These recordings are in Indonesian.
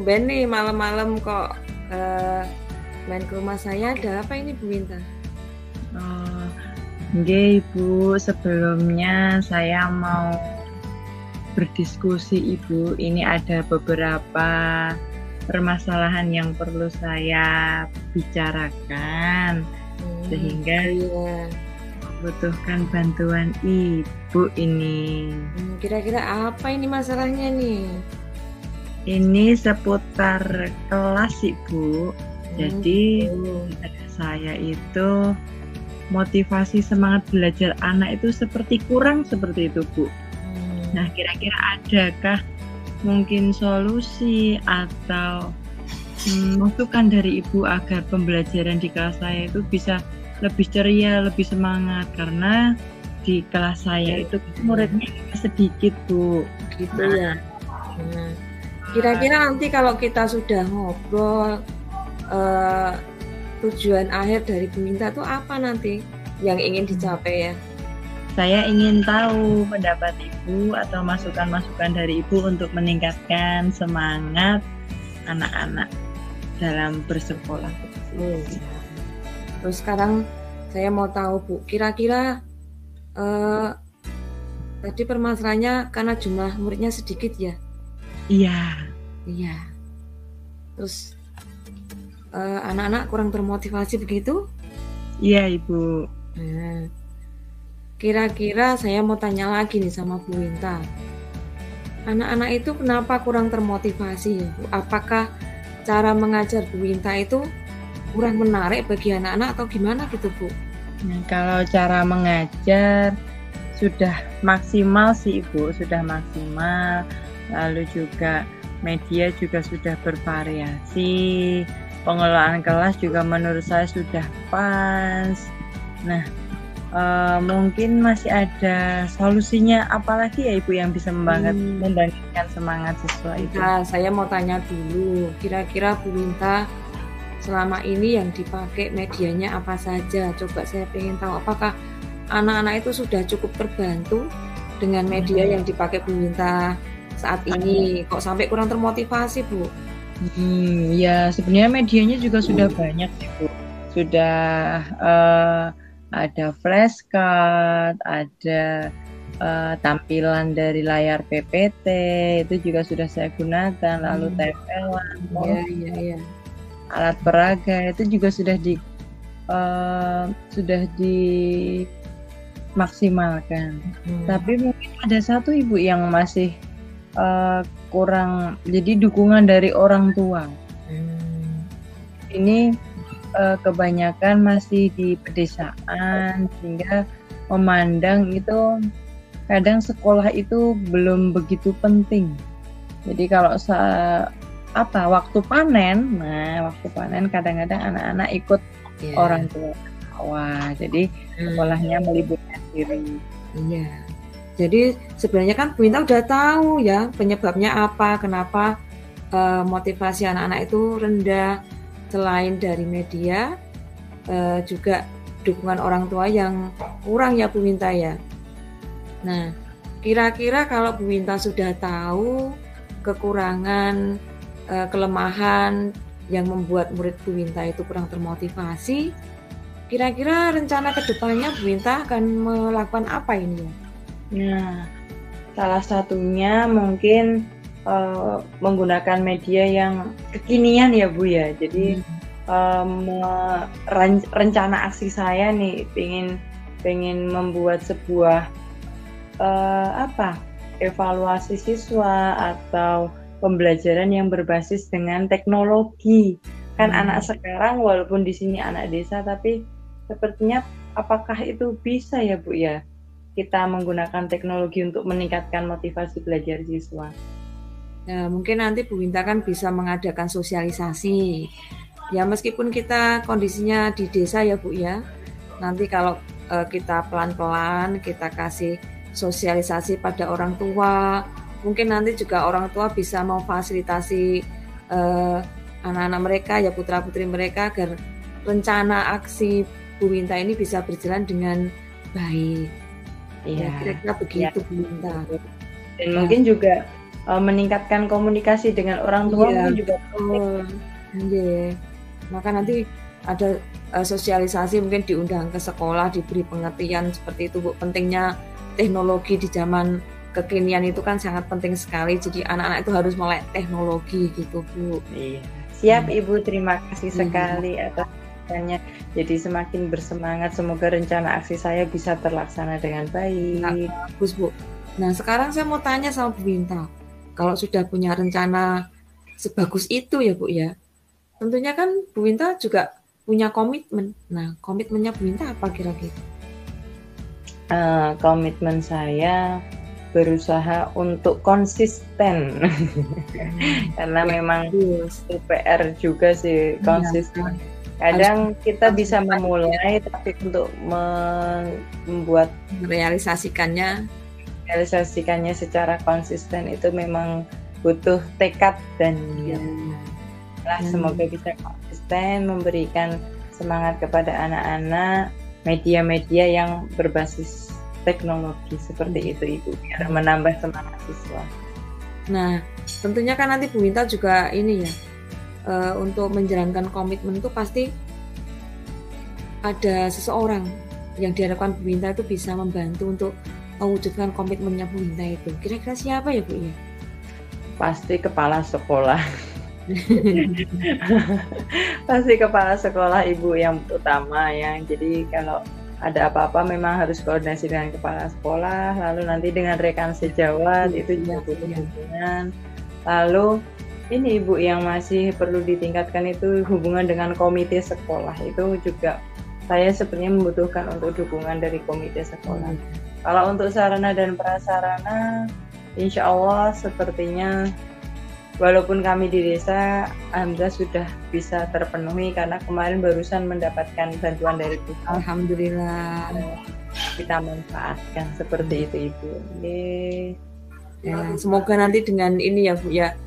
tumben nih malam-malam kok main ke rumah saya. Ada apa ini Bu Winta? Oh, nggih Ibu, sebelumnya saya mau berdiskusi Ibu. Ini ada beberapa permasalahan yang perlu saya bicarakan, sehingga Iya. membutuhkan bantuan Ibu ini. Kira-kira apa ini masalahnya nih? Ini seputar kelas Ibu. Jadi saya itu motivasi semangat belajar anak itu seperti kurang seperti itu Bu. Nah, kira-kira adakah mungkin solusi atau masukan dari Ibu agar pembelajaran di kelas saya itu bisa lebih ceria, lebih semangat, karena di kelas saya itu muridnya sedikit Bu. Gitu ya. Kira-kira nanti kalau kita sudah ngobrol, tujuan akhir dari Bu Winta itu apa nanti yang ingin dicapai ya? Saya ingin tahu pendapat Ibu atau masukan-masukan dari Ibu untuk meningkatkan semangat anak-anak dalam bersekolah. Terus sekarang saya mau tahu Bu, kira-kira tadi permasalahannya karena jumlah muridnya sedikit ya? Iya. Terus anak-anak kurang termotivasi begitu? Iya Ibu. Kira-kira saya mau tanya lagi nih sama Bu Winta. Anak-anak itu kenapa kurang termotivasi? Apakah cara mengajar Bu Winta itu kurang menarik bagi anak-anak atau gimana gitu Bu? Nah, kalau cara mengajar sudah maksimal sih Ibu, sudah maksimal. Lalu juga media juga sudah bervariasi. Pengelolaan kelas juga menurut saya sudah pas. Nah, mungkin masih ada solusinya apalagi ya Ibu yang bisa membangkitkan semangat siswa itu? Nah, saya mau tanya dulu, kira-kira Bu Winta selama ini yang dipakai medianya apa saja? Coba saya pengen tahu apakah anak-anak itu sudah cukup terbantu dengan media yang dipakai Bu Winta saat ini? Kok sampai kurang termotivasi Bu? Ya sebenarnya medianya juga sudah banyak sih Bu. Sudah ada flashcard, ada tampilan dari layar PPT, itu juga sudah saya gunakan, lalu tempelan, alat peraga itu juga sudah dimaksimalkan. Tapi mungkin ada satu Ibu yang masih kurang, jadi dukungan dari orang tua. Ini kebanyakan masih di pedesaan, sehingga memandang itu kadang sekolah itu belum begitu penting. Jadi kalau waktu panen, kadang-kadang anak-anak ikut orang tua. Wah, jadi sekolahnya meliburkan diri. Iya. Jadi sebenarnya kan Bu Winta udah tahu ya penyebabnya apa, kenapa motivasi anak-anak itu rendah. Selain dari media, juga dukungan orang tua yang kurang ya Bu Winta ya. Nah, kira-kira kalau Bu Winta sudah tahu kekurangan, kelemahan yang membuat murid Bu Winta itu kurang termotivasi, kira-kira rencana kedepannya Bu Winta akan melakukan apa ini? Nah, salah satunya mungkin menggunakan media yang kekinian ya Bu ya. Jadi rencana aksi saya nih pengen membuat sebuah evaluasi siswa atau pembelajaran yang berbasis dengan teknologi. Kan anak sekarang walaupun di sini anak desa, tapi sepertinya apakah itu bisa ya Bu ya, kita menggunakan teknologi untuk meningkatkan motivasi belajar siswa? Nah, mungkin nanti Bu Winta kan bisa mengadakan sosialisasi. Ya meskipun kita kondisinya di desa ya Bu ya. Nanti kalau kita pelan-pelan kita kasih sosialisasi pada orang tua, mungkin nanti juga orang tua bisa memfasilitasi anak-anak mereka ya, putra-putri mereka, agar rencana aksi Bu Winta ini bisa berjalan dengan baik. Ya, kira-kira begitu Bu Winta. Dan mungkin juga meningkatkan komunikasi dengan orang tua Iya, mungkin juga betul. Nggih. Maka nanti ada sosialisasi, mungkin diundang ke sekolah, diberi pengertian seperti itu, Bu. Pentingnya teknologi di zaman kekinian itu kan sangat penting sekali. Jadi anak-anak itu harus melek teknologi gitu, Bu. Iya. Siap Ibu, terima kasih sekali atas penjelasannya. Jadi semakin bersemangat, semoga rencana aksi saya bisa terlaksana dengan baik. Bagus, Bu. Nah, sekarang saya mau tanya sama Bu Winta. Kalau sudah punya rencana sebagus itu ya, Bu ya. Tentunya kan Bu Winta juga punya komitmen. Nah, komitmennya Bu Winta apa kira-kira? Komitmen saya berusaha untuk konsisten karena memang itu PR juga sih konsisten. Kadang kita bisa memulai, tapi untuk membuat realisasikannya secara konsisten itu memang butuh tekad dan niat. Semoga bisa konsisten memberikan semangat kepada anak-anak, media-media yang berbasis teknologi seperti itu Ibu, biar menambah semangat siswa. Nah, tentunya kan nanti Bu Winta juga ini ya, untuk menjalankan komitmen itu pasti ada seseorang yang diharapkan Bu Winta itu bisa membantu untuk mewujudkan komitmennya Bu Winta itu. Kira-kira siapa ya Bu ya? Pasti kepala sekolah. Pasti kepala sekolah Ibu yang utama ya. Jadi kalau ada apa-apa memang harus koordinasi dengan kepala sekolah, lalu nanti dengan rekan sejawat itu juga butuh hubungan. Lalu ini Ibu yang masih perlu ditingkatkan itu hubungan dengan komite sekolah, itu juga saya sebenarnya membutuhkan untuk dukungan dari komite sekolah. Kalau untuk sarana dan prasarana, insya Allah sepertinya walaupun kami di desa, alhamdulillah sudah bisa terpenuhi karena kemarin barusan mendapatkan bantuan dari Tuhan. Alhamdulillah. Kita manfaatkan seperti itu Ibu. Ya, semoga nanti dengan ini ya Bu ya,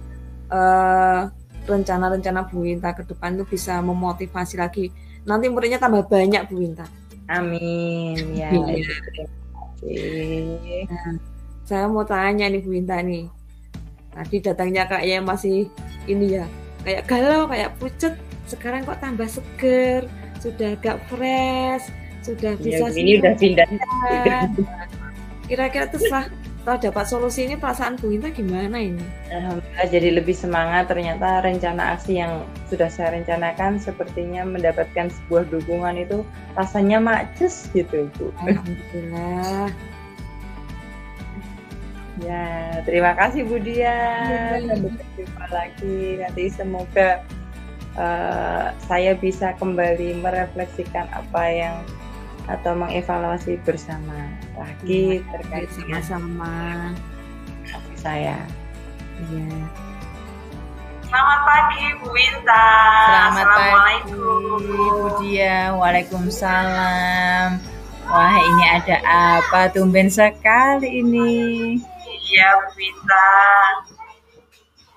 rencana-rencana Bu Winta ke depan itu bisa memotivasi lagi. Nanti muridnya tambah banyak Bu Winta. Amin ya. Terima kasih. Nah, saya mau tanya nih Bu Winta nih. Tadi datangnya kayaknya masih ini ya, kayak galau, kayak pucet. Sekarang kok tambah seger, sudah agak fresh, sudah bisa. Ya, ini udah pindah. Kira-kira tuh setelah dapat solusi ini perasaan Bu Winta gimana ini? Alhamdulillah jadi lebih semangat. Ternyata rencana aksi yang sudah saya rencanakan sepertinya mendapatkan sebuah dukungan itu rasanya majes gitu Bu. Alhamdulillah. Ya, terima kasih Bu Dia. Sampai jumpa lagi. Nanti semoga saya bisa kembali merefleksikan apa yang atau mengevaluasi bersama lagi terkait sama aksi saya. Iya. Selamat pagi Bu Winta. Selamat pagi Bu Dia. Waalaikumsalam. Wah, ini ada apa? Tumben sekali ini. Iya Bu Winta.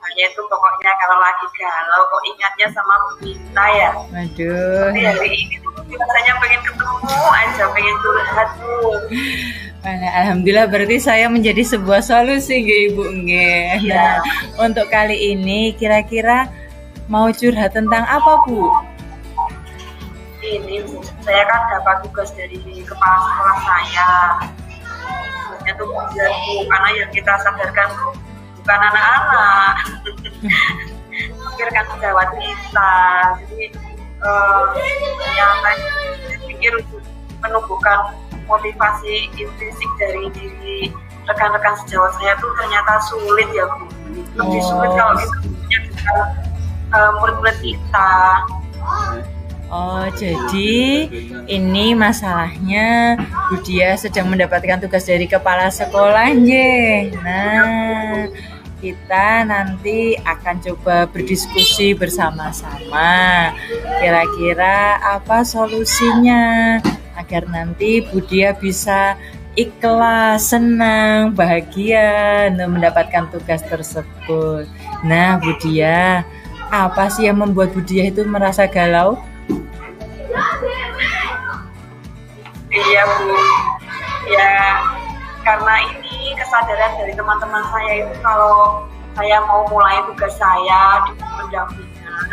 Saya itu pokoknya kalau lagi galau kok ingatnya sama Bu Winta ya. Waduh. Tapi hari ini tuh rasanya pengen ketemu aja, pengen curhat Bu. Alhamdulillah berarti saya menjadi sebuah solusi nggih Ibu nggih. Nah, untuk kali ini kira-kira mau curhat tentang apa Bu? Ini Bu, saya kan dapat tugas dari kepala sekolah saya. Itu bukan Bu, karena yang kita sadarkan tuh bukan anak-anak, pikirkan sejawat kita. Jadi yang saya pikir untuk menumbuhkan motivasi intrinsik dari diri rekan-rekan sejawat saya tuh ternyata sulit ya Bu. Lebih sulit kalau kita punya murid-murid kita. Oh, jadi ini masalahnya Bu Dia sedang mendapatkan tugas dari kepala sekolahnya. Nah, kita nanti akan coba berdiskusi bersama-sama. Kira-kira apa solusinya agar nanti Bu Dia bisa ikhlas, senang, bahagia mendapatkan tugas tersebut. Nah, Bu Dia, apa sih yang membuat Bu Dia itu merasa galau? Iya Bu, ya karena ini kesadaran dari teman-teman saya itu kalau saya mau mulai tugas saya di pendampingan,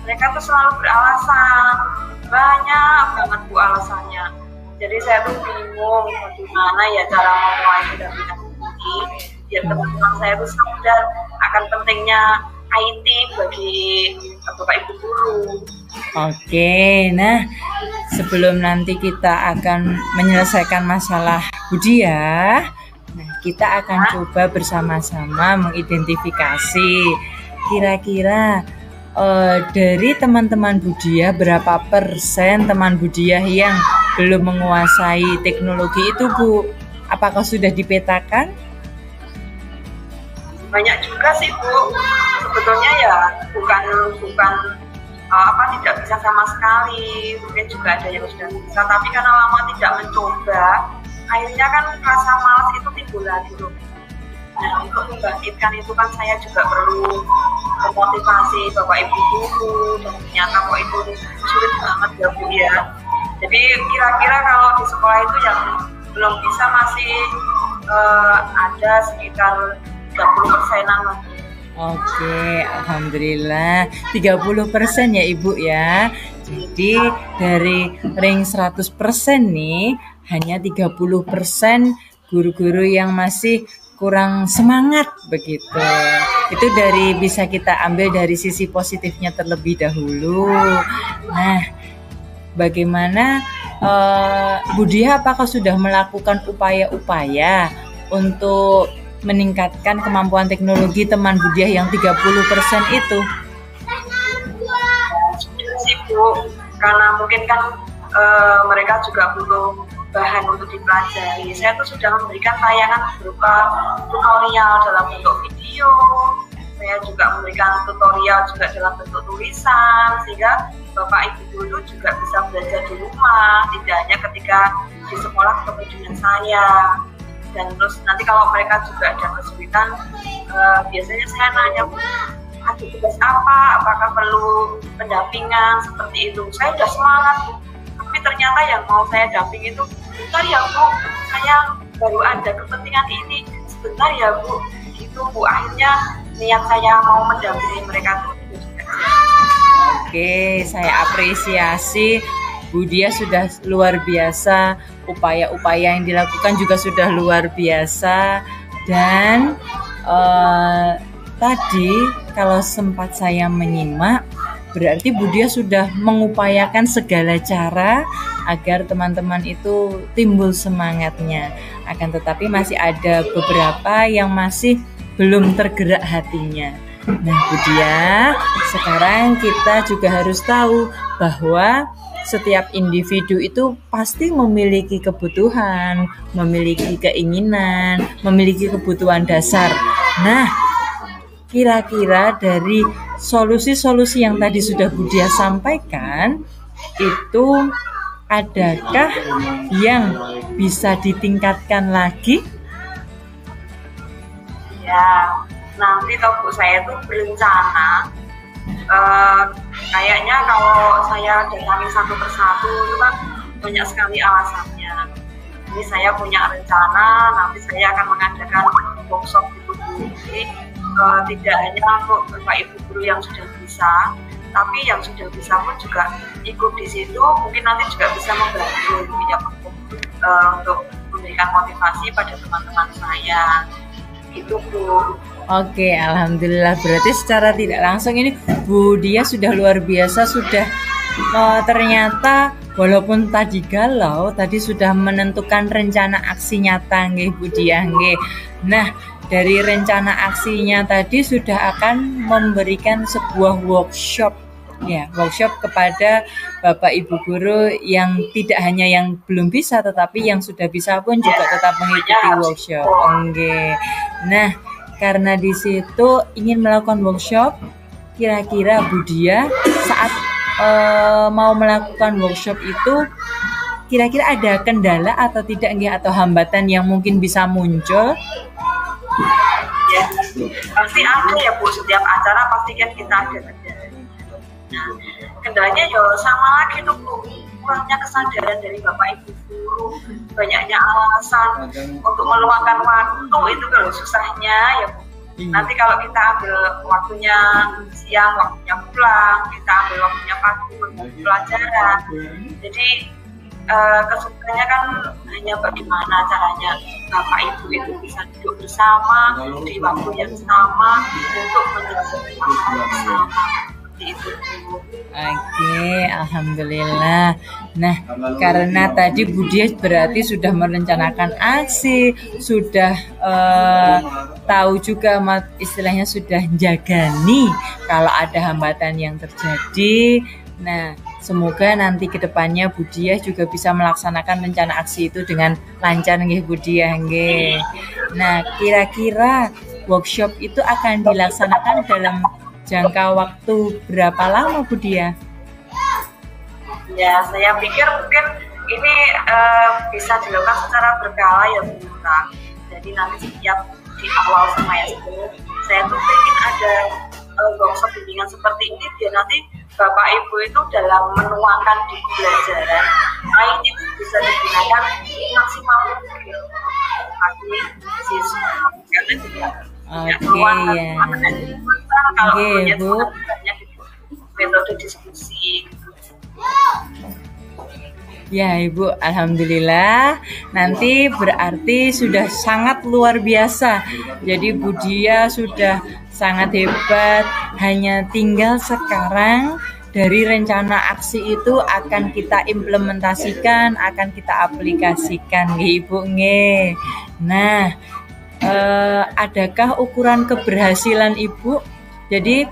mereka tuh selalu beralasan, banyak banget Bu alasannya. Jadi saya tuh bingung bagaimana ya cara memulai pendampingan ini biar teman-teman saya tuh sadar akan pentingnya IT bagi Bapak Ibu guru. Oke, nah sebelum nanti kita akan menyelesaikan masalah Budiah, nah kita akan coba bersama-sama mengidentifikasi kira-kira dari teman-teman Budiah berapa persen teman Budiah yang belum menguasai teknologi itu, Bu? Apakah sudah dipetakan? Banyak juga sih Bu, sebetulnya ya bukan tidak bisa sama sekali, mungkin juga ada yang sudah bisa, tapi karena lama tidak mencoba, akhirnya kan rasa malas itu timbul lagi loh. Nah, untuk membangkitkan itu kan saya juga perlu memotivasi Bapak Ibu guru, dan ternyata kok itu sulit banget ya Bu ya. Jadi kira-kira kalau di sekolah itu yang belum bisa masih ada sekitar 30%-an lah. Oke, alhamdulillah 30% ya Ibu ya. Jadi dari ring 100% nih hanya 30% guru-guru yang masih kurang semangat begitu. Itu bisa kita ambil dari sisi positifnya terlebih dahulu. Nah, bagaimana Budiah, apakah sudah melakukan upaya-upaya untuk meningkatkan kemampuan teknologi teman Budiah yang 30% itu? Sudah sih Bu, karena mungkin kan mereka juga butuh bahan untuk dipelajari. Saya tuh sudah memberikan tayangan berupa tutorial dalam bentuk video. Saya juga memberikan tutorial juga dalam bentuk tulisan, sehingga Bapak Ibu guru juga bisa belajar di rumah, tidak hanya ketika di sekolah ketemu dengan saya. Dan terus nanti kalau mereka juga ada kesulitan, biasanya saya nanya, ada tugas apa, apakah perlu pendampingan seperti itu. Saya udah semangat, tapi ternyata yang mau saya damping itu, sebentar ya Bu, saya baru ada kepentingan ini, sebentar ya Bu, itu Bu. Akhirnya niat saya mau mendampingi mereka tuh juga. Oke, saya apresiasi Budiah sudah luar biasa, upaya-upaya yang dilakukan juga sudah luar biasa. Dan tadi kalau sempat saya menyimak, berarti Budiah sudah mengupayakan segala cara agar teman-teman itu timbul semangatnya. Akan tetapi masih ada beberapa yang masih belum tergerak hatinya. Nah Budiah, sekarang kita juga harus tahu bahwa setiap individu itu pasti memiliki kebutuhan, memiliki keinginan, memiliki kebutuhan dasar. Nah, kira-kira dari solusi-solusi yang tadi sudah Budiah sampaikan, itu adakah yang bisa ditingkatkan lagi? Ya, nanti Bu, saya tuh berencana kayaknya kalau saya datangi satu persatu itu kan banyak sekali alasannya. Ini saya punya rencana, nanti saya akan mengadakan workshop itu Bu. Jadi tidak hanya untuk Bapak Ibu guru yang sudah bisa, tapi yang sudah bisa pun juga ikut di situ. Mungkin nanti juga bisa membantu ya, untuk memberikan motivasi pada teman-teman saya. Itu Bu. Oke, alhamdulillah. Berarti secara tidak langsung ini Budiah sudah luar biasa, sudah ternyata walaupun tadi galau, tadi sudah menentukan rencana aksi nyata nggih Budiah nggih. Nah, dari rencana aksinya tadi sudah akan memberikan sebuah workshop ya, workshop kepada Bapak Ibu guru yang tidak hanya yang belum bisa tetapi yang sudah bisa pun juga tetap mengikuti workshop. Oke. Nah, karena di situ ingin melakukan workshop, kira-kira Budiah saat mau melakukan workshop itu kira-kira ada kendala atau tidak atau hambatan yang mungkin bisa muncul? Ya, pasti ada ya Bu, setiap acara pasti kan kita ada kendala. Nah, kendalanya ya sama lagi tuh Bu, kurangnya kesadaran dari Bapak Ibu guru banyaknya alasan untuk meluangkan waktu itu kalau susahnya ya Bu. Nanti kalau kita ambil waktunya siang, waktunya pulang, kita ambil waktunya pagi untuk pelajaran. Jadi kesulitannya kan hanya bagaimana caranya Bapak Ibu itu bisa duduk bersama di waktu yang sama untuk menyelesaikan masalah bersama. Itu. Oke, alhamdulillah. Nah, karena tadi Bu Diah berarti sudah merencanakan aksi, sudah tahu juga istilahnya sudah jagani kalau ada hambatan yang terjadi. Nah, semoga nanti ke depannya Bu Diah juga bisa melaksanakan rencana aksi itu dengan lancar nggih Bu Diah nggih. Nah, kira-kira workshop itu akan dilaksanakan dalam jangka waktu berapa lama Bu Diah? Ya, saya pikir mungkin ini bisa dilakukan secara berkala ya Bu Nita. Jadi nanti setiap di awal semester saya tuh ingin ada workshop bimbingan seperti ini biar nanti Bapak Ibu itu dalam menuangkan di pembelajaran ini bisa digunakan maksimal mungkin bagi siswa karena juga Oke ya. Oke Bu. Metode diskusi. Ya Ibu, alhamdulillah. Nanti berarti sudah sangat luar biasa. Jadi Bu Diah sudah sangat hebat. Hanya tinggal sekarang dari rencana aksi itu akan kita implementasikan, akan kita aplikasikan, nggih Ibu nggih. Nah, adakah ukuran keberhasilan Ibu? Jadi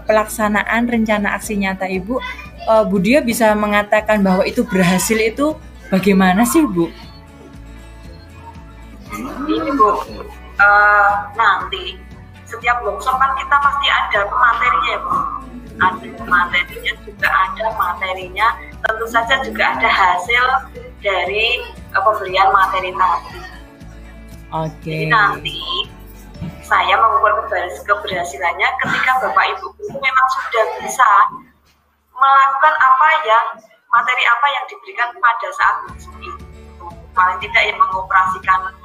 pelaksanaan rencana aksi nyata Ibu, Bu Diah bisa mengatakan bahwa itu berhasil itu bagaimana sih Bu? Ini Bu, nanti setiap workshop kan kita pasti ada materinya ya Bu. Ada materinya juga ada materinya, tentu saja juga ada hasil dari pemberian materi tadi. Oke. Jadi nanti saya mengukur keberhasilannya ketika Bapak Ibu itu memang sudah bisa melakukan materi apa yang diberikan pada saat itu. Paling tidak yang mengoperasikan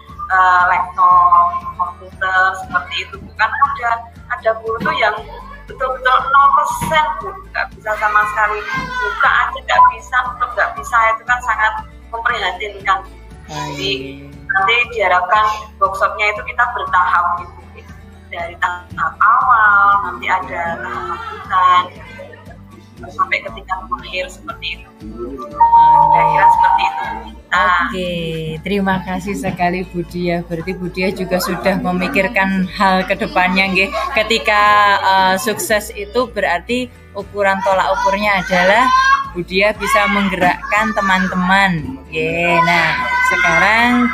laptop, komputer seperti itu. Bukan ada guru tuh yang betul-betul 0% Bu, nggak bisa sama sekali buka aja nggak bisa itu kan sangat memprihatinkan. Jadi nanti diharapkan workshopnya itu kita bertahap gitu, dari tahap awal nanti ada tahap lanjutan sampai ke tingkat akhir seperti itu. Kira-kira seperti itu. Oke, terima kasih sekali Bu Diah. Berarti Bu Diah juga sudah memikirkan hal kedepannya nggih. Ketika sukses itu berarti ukuran tolak ukurnya adalah Bu Diah bisa menggerakkan teman-teman. Oke, nah sekarang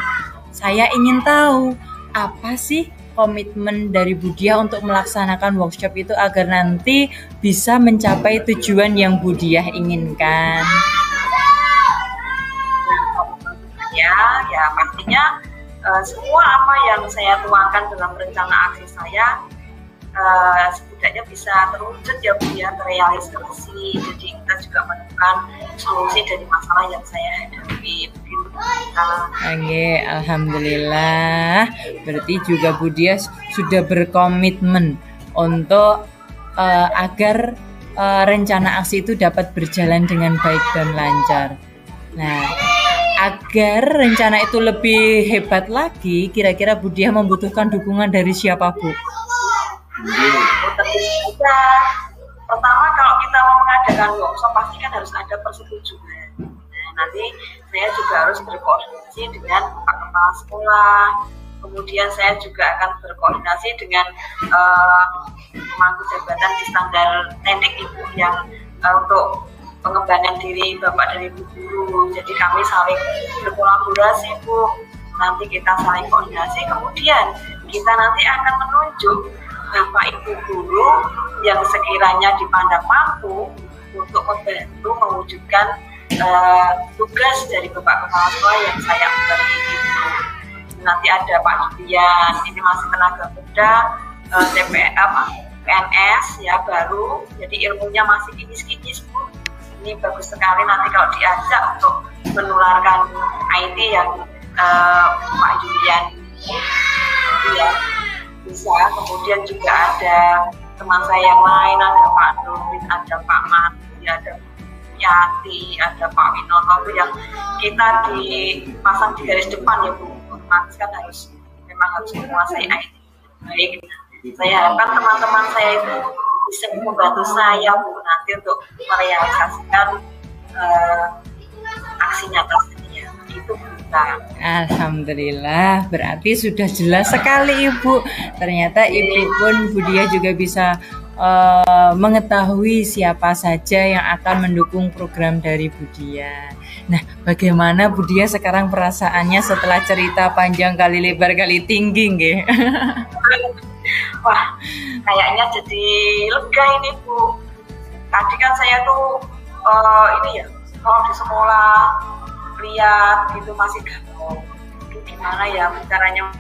saya ingin tahu apa sih komitmen dari Bu Diah untuk melaksanakan workshop itu agar nanti bisa mencapai tujuan yang Bu Diah inginkan. Ya pastinya semua apa yang saya tuangkan dalam rencana aksi saya setidaknya bisa terwujud ya Bu ya, terrealisasi. Jadi kita juga menemukan solusi dari masalah yang saya hadapi. Oke, alhamdulillah. Berarti juga Bu Diah sudah berkomitmen untuk agar rencana aksi itu dapat berjalan dengan baik dan lancar. Nah, agar rencana itu lebih hebat lagi, kira-kira Bu Diah membutuhkan dukungan dari siapa Bu? Pertama kalau kita mau mengadakan workshop pasti kan harus ada persetujuan. Nanti saya juga harus berkoordinasi dengan Pak Kepala Sekolah. Kemudian saya juga akan berkoordinasi dengan pemangku jabatan di standar teknik Ibu yang untuk pengembangan diri Bapak dan Ibu guru. Jadi kami saling berkolaborasi Bu. Nanti kita saling koordinasi. Kemudian kita nanti akan menunjuk Bapak Ibu guru yang sekiranya dipandang mampu untuk membantu mewujudkan tugas dari Bapak Kepala Sekolah yang saya bagi itu. Nanti ada Pak Julian, ini masih tenaga muda, PNS ya baru, jadi ilmunya masih kinis-kinis Bu. Ini bagus sekali nanti kalau diajak untuk menularkan IT yang Pak Julian ya bisa. Kemudian juga ada teman saya yang lain, ada Pak Nurdin, ada Pak Mati, ada Yati, ada Pak Winoto itu yang kita dipasang di garis depan ya Bu. Otomatis kan memang harus menguasai IT. Baik, saya harapkan teman-teman saya itu bisa membantu saya Bu nanti untuk merealisasikan aksi nyata saya. Itu kita. Alhamdulillah, berarti sudah jelas sekali Ibu. Ternyata Ibu pun Bu Diah juga bisa mengetahui siapa saja yang akan mendukung program dari Bu Diah. Nah, bagaimana Bu Diah sekarang perasaannya setelah cerita panjang kali lebar kali tinggi nggih? Wah, kayaknya jadi lega ini Bu. Tadi kan saya tuh ini ya, kalau di sekolah lihat gitu masih galau. Gimana ya caranya?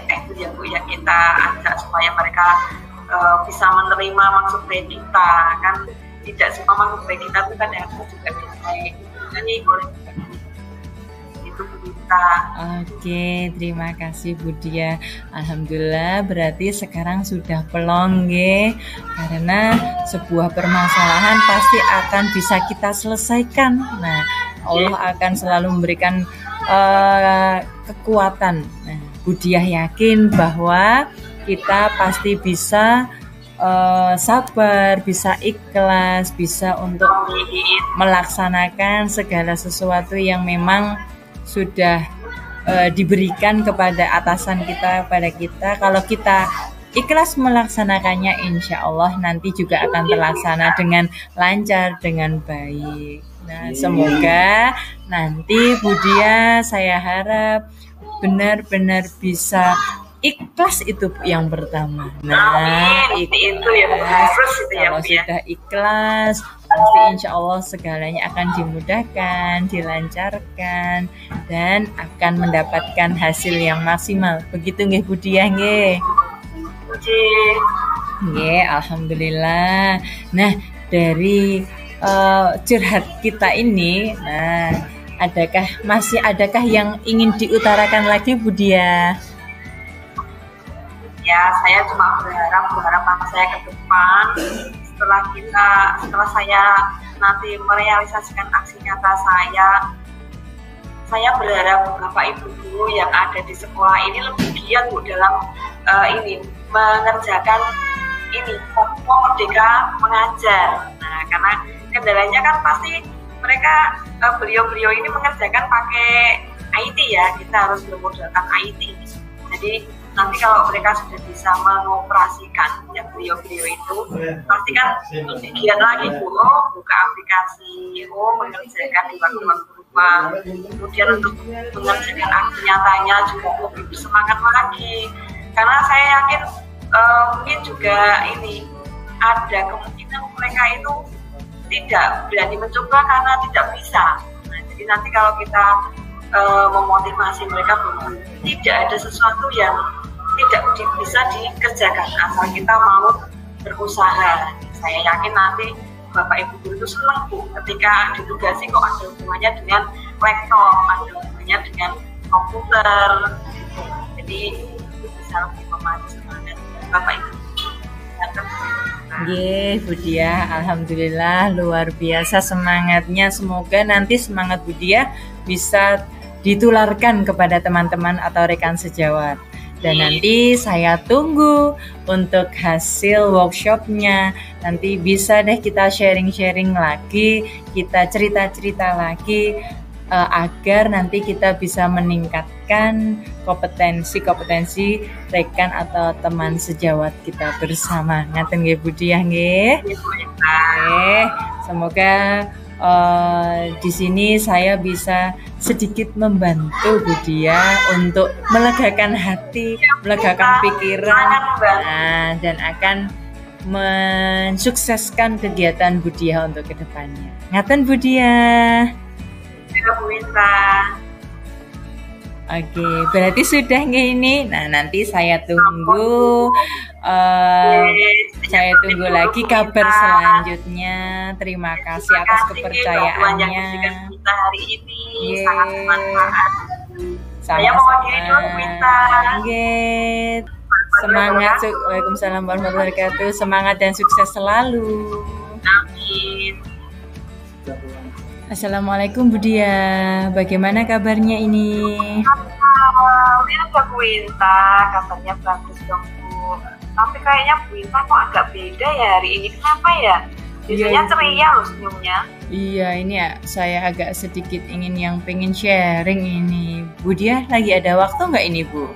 Itu ya Bu ya, kita ajak supaya mereka bisa menerima maksud baik kita. Kan tidak semua maksud baik kita itu kan harus juga ini oleh itu kita. Oke, terima kasih Bu Diah. Alhamdulillah, berarti sekarang sudah pelong nggih. Karena sebuah permasalahan pasti akan bisa kita selesaikan. Nah, Allah akan selalu memberikan kekuatan. Nah, Bu Diah yakin bahwa kita pasti bisa sabar, bisa ikhlas, bisa untuk melaksanakan segala sesuatu yang memang sudah diberikan kepada atasan kita, pada kita. Kalau kita ikhlas melaksanakannya, insya Allah nanti juga akan terlaksana dengan lancar, dengan baik. Nah, semoga nanti Bu Diah, saya harap benar-benar bisa ikhlas, itu yang pertama. Nah, itu ya, harus itu ya. Kalau sudah ikhlas, pasti insya Allah segalanya akan dimudahkan, dilancarkan, dan akan mendapatkan hasil yang maksimal. Begitu nggih Bu Diah nggih? Nggih, alhamdulillah. Nah, dari curhat kita ini, nah, masih adakah yang ingin diutarakan lagi Bu Diah? Ya, saya cuma berharap saya ke depan setelah saya nanti merealisasikan aksi nyata saya berharap Bapak Ibu guru yang ada di sekolah ini lebih giat Bu dalam ini mengerjakan ini merdeka mengajar. Nah, karena kendalanya kan pasti mereka beliau-beliau ini mengerjakan pakai IT ya, kita harus memodalkan IT. Jadi nanti kalau mereka sudah bisa mengoperasikan yang beliau-beliau itu, pasti kan lebih giat lagi Bu. Buka aplikasi, mengerjakan di waktu-waktu luang. Kemudian untuk mengerjakan aksi nyatanya juga lebih bersemangat lagi. Karena saya yakin mungkin juga ini ada kemungkinan mereka itu tidak berani mencoba karena tidak bisa. Nah, jadi nanti kalau kita memotivasi mereka bahwa tidak ada sesuatu yang tidak bisa dikerjakan asal kita mau berusaha. Saya yakin nanti Bapak Ibu guru itu senang Bu ketika ditugasi kok ada hubungannya dengan laptop, ada hubungannya dengan komputer. Jadi itu bisa lebih memacu semangat Bapak Ibu. Nggih, Bu Diah, alhamdulillah luar biasa semangatnya. Semoga nanti semangat Bu Diah bisa ditularkan kepada teman-teman atau rekan sejawat. Dan nanti saya tunggu untuk hasil workshopnya. Nanti bisa deh kita sharing-sharing lagi, kita cerita-cerita lagi, agar nanti kita bisa meningkatkan kompetensi rekan atau teman sejawat kita bersama. Ngaten nggih Bu Diah nggih. Semoga di sini saya bisa sedikit membantu Bu Diah untuk melegakan hati, melegakan pikiran, dan akan mensukseskan kegiatan Bu Diah untuk kedepannya. Ngaten Bu Diah. Bu Wita. Oke, berarti sudah nggih ini. Nah, nanti saya tunggu saya tunggu lagi kabar selanjutnya. Terima kasih atas kepercayaannya. Kita hari ini Yeay. sangat bermanfaat. Saya Sama-sama. mewakili dulu Winta. Nggih. Semangat. Waalaikumsalam warahmatullahi wabarakatuh. Semangat dan sukses selalu. Amin. Assalamualaikum Bu Dia. Bagaimana kabarnya ini? Udah Bu Winta, kabarnya bagus dong Bu. Tapi kayaknya Bu Winta kok agak beda ya hari ini. Kenapa ya? Biasanya Iya, ceria loh senyumnya. Iya, ini ya saya agak sedikit pengen sharing ini. Bu Dia lagi ada waktu nggak ini Bu?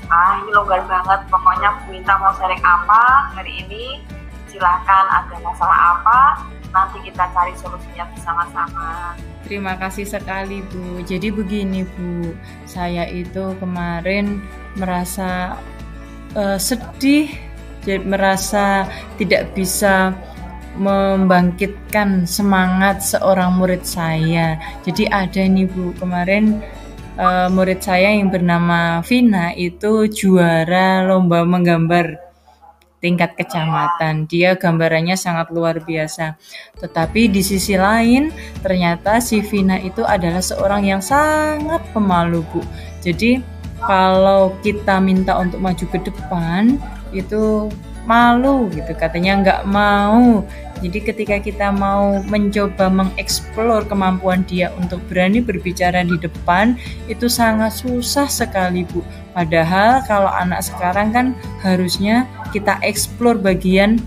Ini longgar banget. Pokoknya Bu Winta mau sharing apa hari ini? Silahkan, ada masalah apa? Nanti kita cari solusinya bersama-sama. Terima kasih sekali Bu. Jadi begini Bu, saya itu kemarin merasa sedih, merasa tidak bisa membangkitkan semangat seorang murid saya. Jadi ada nih Bu, kemarin murid saya yang bernama Vina itu juara lomba menggambar tingkat kecamatan. Dia gambarannya sangat luar biasa. Tetapi di sisi lain, ternyata si Vina itu adalah seorang yang sangat pemalu, Bu. Jadi, kalau kita minta untuk maju ke depan, itu malu gitu. Katanya nggak mau. Jadi ketika kita mau mencoba mengeksplor kemampuan dia untuk berani berbicara di depan, itu sangat susah sekali Bu. Padahal kalau anak sekarang kan harusnya kita eksplor bagian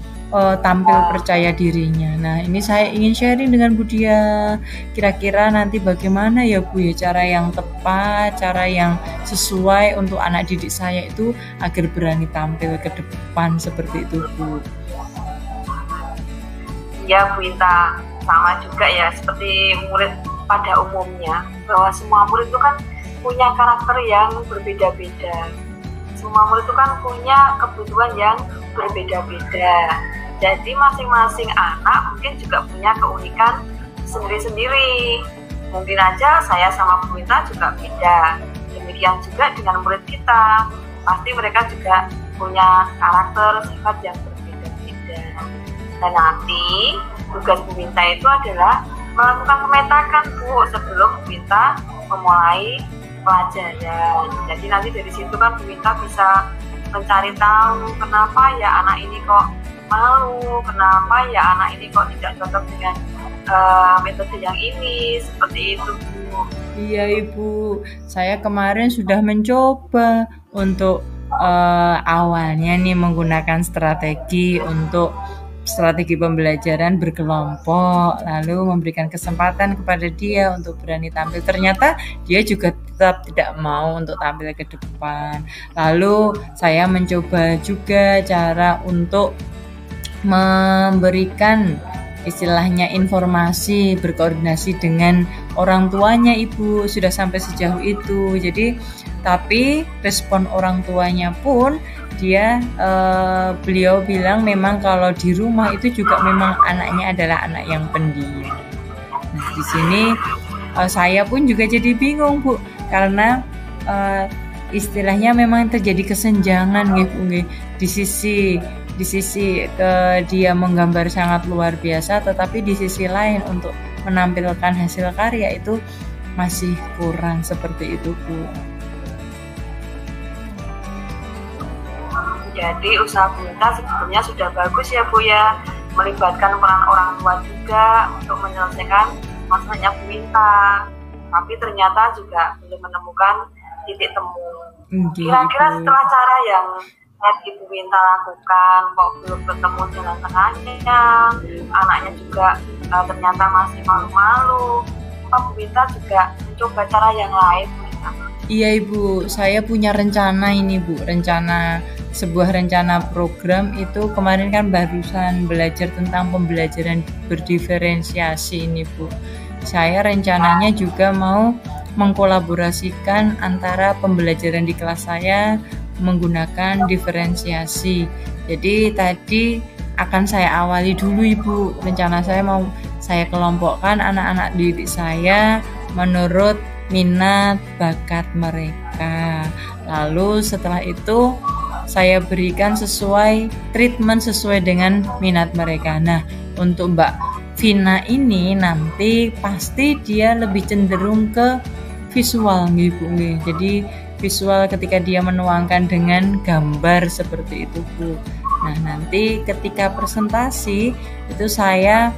tampil percaya dirinya. Nah, ini saya ingin sharing dengan Bu Dia. Kira-kira nanti bagaimana ya Bu ya cara yang tepat, cara yang sesuai untuk anak didik saya itu agar berani tampil ke depan seperti itu Bu. Ya Bu Winta, sama juga ya seperti murid pada umumnya, bahwa semua murid itu kan punya karakter yang berbeda-beda. Semua murid itu kan punya kebutuhan yang berbeda-beda. Jadi masing-masing anak mungkin juga punya keunikan sendiri-sendiri. Mungkin aja saya sama Bu Winta juga beda. Demikian juga dengan murid kita. Pasti mereka juga punya karakter, sifat yang berbeda-beda. Dan nanti tugas Bu Winta itu adalah melakukan pemetakan Bu sebelum Bu Winta memulai pelajaran. Jadi nanti dari situ kan Bu Winta bisa mencari tahu kenapa ya anak ini kok malu, kenapa ya anak ini kok tidak cocok dengan metode yang ini, seperti itu Bu. Iya Ibu, saya kemarin sudah mencoba untuk awalnya nih menggunakan strategi pembelajaran berkelompok, lalu memberikan kesempatan kepada dia untuk berani tampil. Ternyata dia juga tetap tidak mau untuk tampil ke depan. Lalu saya mencoba juga cara untuk memberikan istilahnya informasi, berkoordinasi dengan orang tuanya Ibu, sudah sampai sejauh itu. Jadi tapi respon orang tuanya pun beliau bilang memang kalau di rumah itu juga memang anaknya adalah anak yang pendiam. Nah, di sini saya pun juga jadi bingung Bu, karena istilahnya memang terjadi kesenjangan gitu di sisi dia menggambar sangat luar biasa, tetapi di sisi lain untuk menampilkan hasil karya itu masih kurang seperti itu Bu. Jadi usaha Bu Winta sebetulnya sudah bagus ya Bu ya, melibatkan peran orang tua juga untuk menyelesaikan masalahnya Bu Winta. Tapi ternyata juga belum menemukan titik temu. Kira-kira setelah cara yang Ibu Winta lakukan kok belum ketemu jalan tengahnya, anaknya juga ternyata masih malu-malu, Bu Winta juga mencoba cara yang lain Bu Winta? Iya Ibu, saya punya rencana ini Bu, sebuah rencana program itu kemarin kan barusan belajar tentang pembelajaran berdiferensiasi ini Bu. Saya rencananya juga mau mengkolaborasikan antara pembelajaran di kelas saya menggunakan diferensiasi. Jadi tadi akan saya awali dulu Ibu. Rencana saya mau saya kelompokkan anak-anak didik saya menurut minat bakat mereka. Lalu setelah itu saya berikan sesuai treatment sesuai dengan minat mereka. Nah, untuk Mbak Vina ini nanti pasti dia lebih cenderung ke visual nggih Bu nggih. Jadi visual ketika dia menuangkan dengan gambar seperti itu Bu. Nah, nanti ketika presentasi itu saya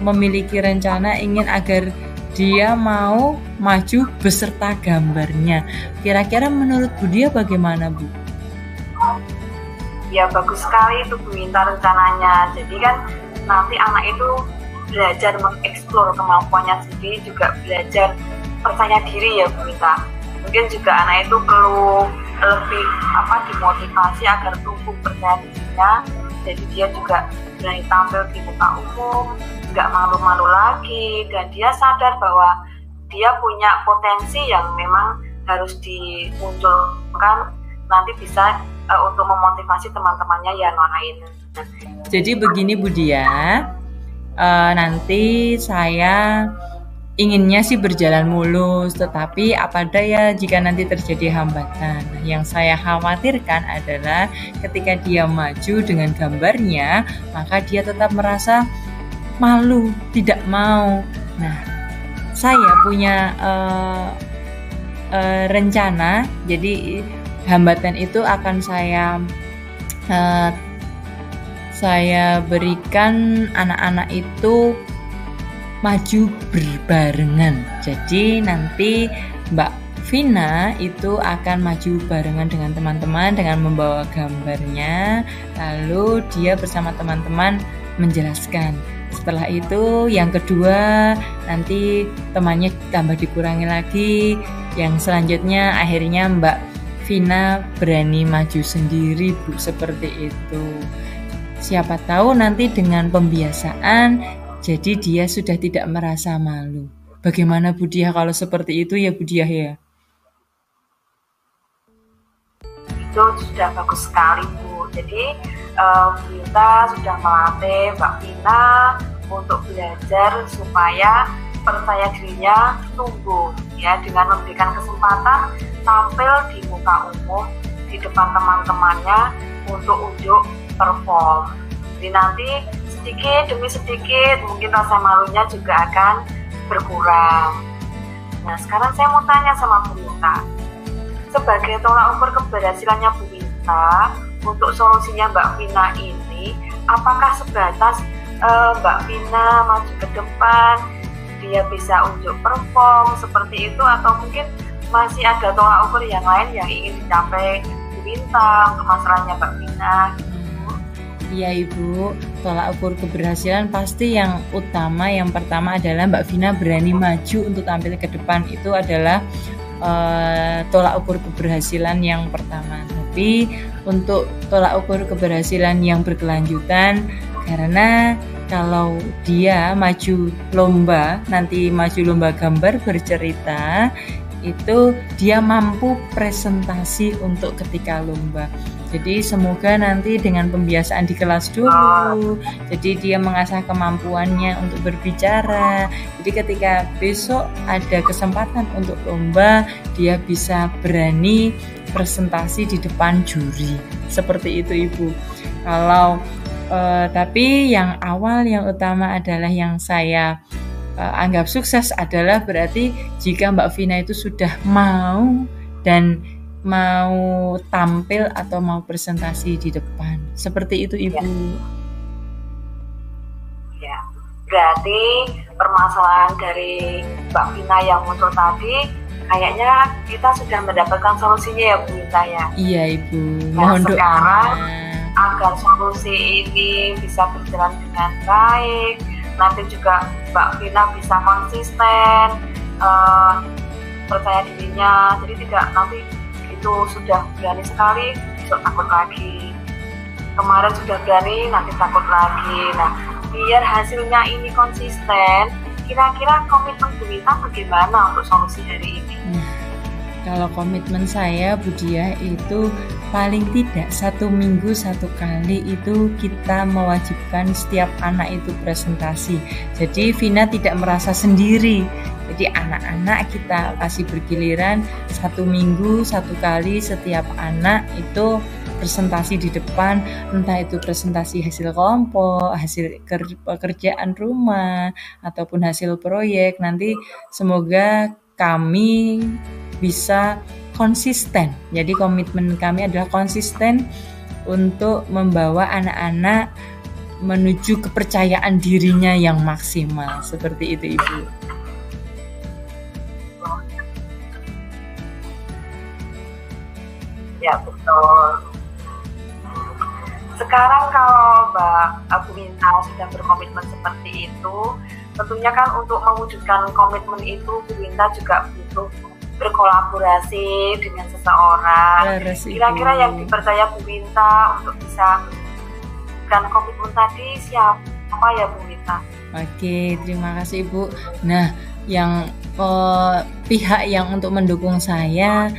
memiliki rencana ingin agar dia mau maju beserta gambarnya. Kira-kira menurut Bu Dia bagaimana Bu? Ya bagus sekali itu Bu Winta rencananya. Jadi kan nanti anak itu belajar mengeksplor kemampuannya sendiri, juga belajar percaya diri ya Bu Winta. Mungkin juga anak itu perlu lebih dimotivasi agar tumbuh percaya dirinya. Jadi dia juga berani tampil di muka umum, nggak malu-malu lagi, dan dia sadar bahwa dia punya potensi yang memang harus dimunculkan, nanti bisa untuk memotivasi teman-temannya yang lain. Jadi begini Bu Dia, nanti saya inginnya sih berjalan mulus, tetapi apa daya jika nanti terjadi hambatan. Yang saya khawatirkan adalah ketika dia maju dengan gambarnya, maka dia tetap merasa malu, tidak mau. Nah, saya punya rencana, jadi hambatan itu akan saya berikan anak-anak itu maju berbarengan. Jadi nanti Mbak Vina itu akan maju barengan dengan teman-teman dengan membawa gambarnya, lalu dia bersama teman-teman menjelaskan. Setelah itu yang kedua nanti temannya tambah dikurangi lagi. Yang selanjutnya akhirnya Mbak Vina berani maju sendiri Bu, seperti itu. Siapa tahu nanti dengan pembiasaan jadi dia sudah tidak merasa malu. Bagaimana Bu Dia kalau seperti itu ya Bu Dia ya? Itu sudah bagus sekali Bu. Jadi kita sudah melatih Mbak Vina untuk belajar supaya percaya dirinya tumbuh ya, dengan memberikan kesempatan tampil di muka umum di depan teman-temannya untuk unjuk perform. Jadi nanti sedikit demi sedikit mungkin rasa malunya juga akan berkurang. Nah, sekarang saya mau tanya sama Bu Winta, sebagai tolak ukur keberhasilannya Bu Winta untuk solusinya Mbak Vina ini, apakah sebatas Mbak Vina maju ke depan, dia bisa unjuk perform seperti itu, atau mungkin masih ada tolak ukur yang lain yang ingin dicapai Bu Winta untuk masalahnya Mbak Vina? Iya Ibu, tolak ukur keberhasilan pasti yang utama, yang pertama adalah Mbak Vina berani maju untuk tampil ke depan. Itu adalah tolak ukur keberhasilan yang pertama. Tapi untuk tolak ukur keberhasilan yang berkelanjutan, karena kalau dia maju lomba, nanti maju lomba gambar bercerita, itu dia mampu presentasi untuk ketika lomba. Jadi semoga nanti dengan pembiasaan di kelas dulu, jadi dia mengasah kemampuannya untuk berbicara. Jadi ketika besok ada kesempatan untuk lomba, dia bisa berani presentasi di depan juri. Seperti itu Ibu. Kalau tapi yang awal, yang utama adalah yang saya anggap sukses adalah berarti jika Mbak Vina itu sudah mau dan mau tampil atau mau presentasi di depan. Seperti itu Ibu. Ya, berarti permasalahan dari Mbak Vina yang muncul tadi kayaknya kita sudah mendapatkan solusinya ya Bu Winta ya. Iya Ibu. Mohon doa. Sekarang agar solusi ini bisa berjalan dengan baik, nanti juga Mbak Vina bisa konsisten, percaya dirinya, jadi tidak nanti itu sudah berani sekali, besok takut lagi. Kemarin sudah berani, nanti takut lagi. Nah, biar hasilnya ini konsisten, kira-kira komitmen Bu Winta bagaimana untuk solusi hari ini? Kalau komitmen saya Bu Dia itu paling tidak 1 minggu 1 kali itu kita mewajibkan setiap anak itu presentasi. Jadi Vina tidak merasa sendiri. Jadi anak-anak kita kasih bergiliran 1 minggu 1 kali, setiap anak itu presentasi di depan, entah itu presentasi hasil kelompok, hasil pekerjaan rumah, ataupun hasil proyek. Nanti semoga kami bisa konsisten. Jadi komitmen kami adalah konsisten untuk membawa anak-anak menuju kepercayaan dirinya yang maksimal. Seperti itu, Ibu. Ya, betul. Sekarang kalau Mbak Bu Winta sudah berkomitmen seperti itu, tentunya kan untuk mewujudkan komitmen itu Bu Winta juga butuh berkolaborasi dengan seseorang. Kira-kira yang dipercaya Bu Winta untuk bisa dan komitmen tadi siapa ya Bu Winta? Oke, terima kasih Ibu. Nah, yang pihak yang untuk mendukung saya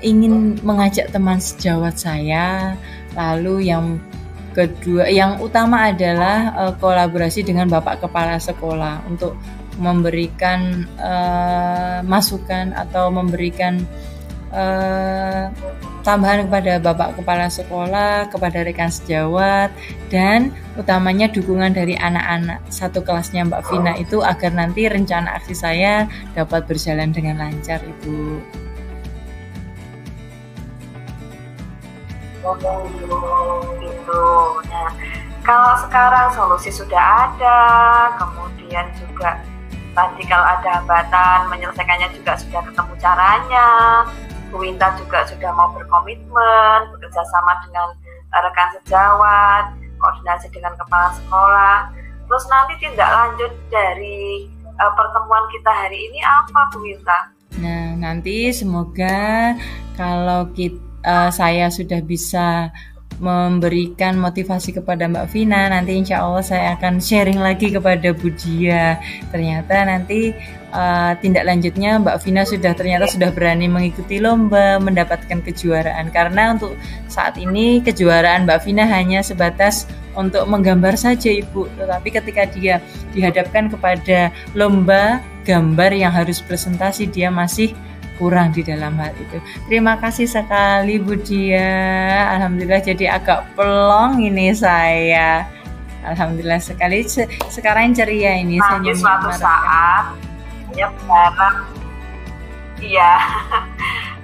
ingin mengajak teman sejawat saya. Lalu yang kedua, yang utama adalah kolaborasi dengan Bapak Kepala Sekolah untuk memberikan masukan atau memberikan tambahan kepada Bapak Kepala Sekolah, kepada rekan sejawat, dan utamanya dukungan dari anak-anak satu kelasnya Mbak Vina itu agar nanti rencana aksi saya dapat berjalan dengan lancar, Ibu. Gitu. Nah, kalau sekarang solusi sudah ada, kemudian juga tadi kalau ada hambatan menyelesaikannya juga sudah ketemu caranya. Bu Winta juga sudah mau berkomitmen, bekerja sama dengan rekan sejawat, koordinasi dengan kepala sekolah. Terus nanti tindak lanjut dari pertemuan kita hari ini apa, Bu Winta? Nah, nanti semoga kalau saya sudah bisa memberikan motivasi kepada Mbak Vina, nanti insya Allah saya akan sharing lagi kepada Bu Dia. Ternyata nanti tindak lanjutnya Mbak Vina ternyata sudah berani mengikuti lomba, mendapatkan kejuaraan. Karena untuk saat ini kejuaraan Mbak Vina hanya sebatas untuk menggambar saja, Ibu. Tetapi ketika dia dihadapkan kepada lomba gambar yang harus presentasi, dia masih kurang di dalam hal itu. Terima kasih sekali Bu Dia. Alhamdulillah jadi agak pelong ini saya. Alhamdulillah sekali. Sekarang ceria ini. Nanti suatu saat saya berharap, iya.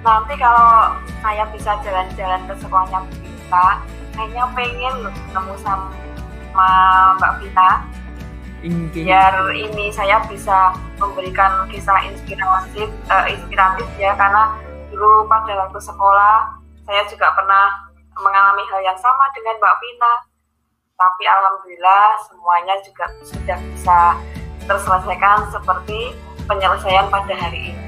Nanti kalau saya bisa jalan-jalan ke sekolahnya Bu Vita, kayaknya pengen ketemu sama Mbak Vita. Biar ini saya bisa memberikan kisah inspiratif ya, karena dulu pada waktu sekolah saya juga pernah mengalami hal yang sama dengan Mbak Vina, tapi alhamdulillah semuanya juga sudah bisa terselesaikan seperti penyelesaian pada hari ini.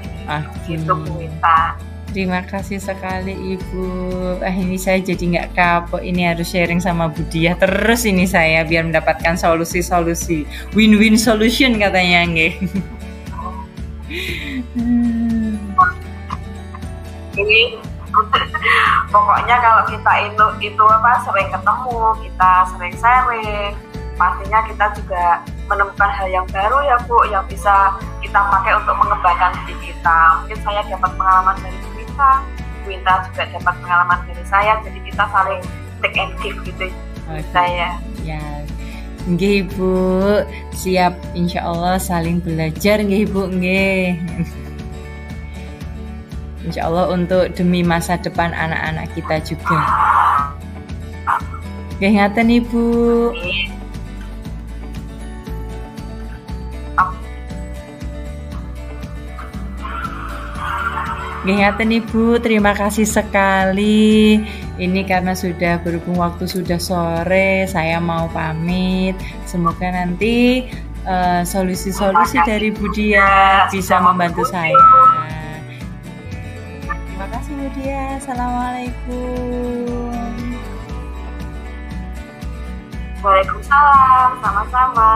Itu Bu Winta. Terima kasih sekali Ibu. Ini saya jadi nggak kapok. Ini harus sharing sama Bu Dia terus ini saya biar mendapatkan solusi-solusi. Win-win solution katanya nggih. Ini pokoknya kalau kita itu sering ketemu, kita sering sharing, pastinya kita juga menemukan hal yang baru ya Bu, yang bisa kita pakai untuk mengembangkan diri kita. Mungkin saya dapat pengalaman dari Bu Winta juga dapat pengalaman dari saya, jadi kita saling take and give gitu. Saya. Ya, nggih Bu, siap insya Allah saling belajar nggih Bu, nggih. Insya Allah untuk demi masa depan anak-anak kita juga. Nggih ngaten Ibu. Ingatan Ibu, terima kasih sekali. Ini karena sudah berhubung waktu sudah sore, saya mau pamit. Semoga nanti solusi-solusi dari Bu Dia bisa membantu saya. Terima kasih Bu Dia. Assalamualaikum. Waalaikumsalam, sama-sama.